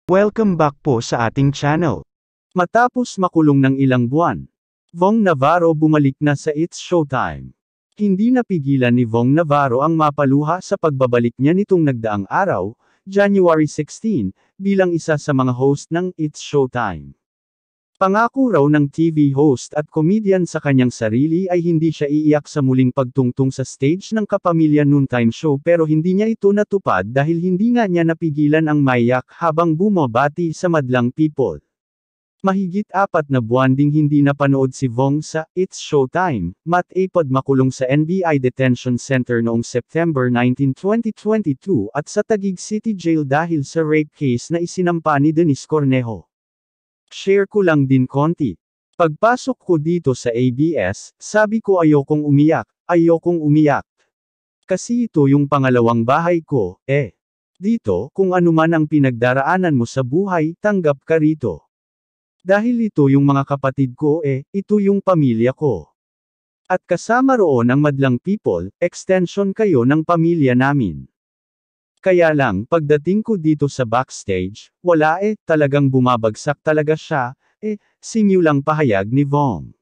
Welcome back po sa ating channel. Matapos makulong ng ilang buwan, Vong Navarro bumalik na sa It's Showtime. Hindi napigilan ni Vong Navarro ang mapaluha sa pagbabalik niya nitong nagdaang araw, January 16, bilang isa sa mga host ng It's Showtime. Pangako raw ng TV host at comedian sa kanyang sarili ay hindi siya iiyak sa muling pagtungtong sa stage ng Kapamilya Noontime Show, pero hindi niya ito natupad dahil hindi nga niya napigilan ang maiyak habang bumabati sa madlang people. Mahigit 4 na buwan ding hindi napanood si Vong sa It's Showtime, matapos makulong sa NBI Detention Center noong September 19, 2022 at sa Taguig City Jail dahil sa rape case na isinampa ni Denise Cornejo. Share ko lang din konti. Pagpasok ko dito sa ABS, sabi ko ayokong umiyak. Kasi ito yung pangalawang bahay ko, Dito, kung anuman ang pinagdaraanan mo sa buhay, tanggap ka rito. Dahil ito yung mga kapatid ko, ito yung pamilya ko. At kasama roon ang madlang people, extension kayo ng pamilya namin. Kaya lang, pagdating ko dito sa backstage, wala talagang bumabagsak talaga siya, simulang pahayag ni Vong.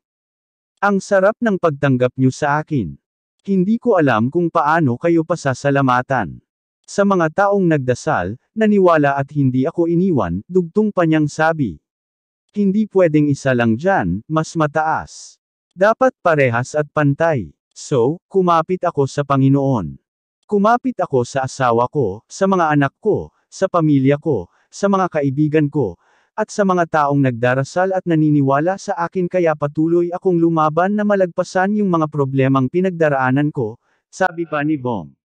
Ang sarap ng pagtanggap niyo sa akin. Hindi ko alam kung paano kayo pasasalamatan. Sa mga taong nagdasal, naniwala at hindi ako iniwan, dugtong pa niyang sabi. Hindi pwedeng isa lang dyan, mas mataas. Dapat parehas at pantay. So, kumapit ako sa Panginoon. Kumapit ako sa asawa ko, sa mga anak ko, sa pamilya ko, sa mga kaibigan ko, at sa mga taong nagdarasal at naniniwala sa akin, kaya patuloy akong lumaban na malagpasan yung mga problemang pinagdaraanan ko, sabi pa ni Vong.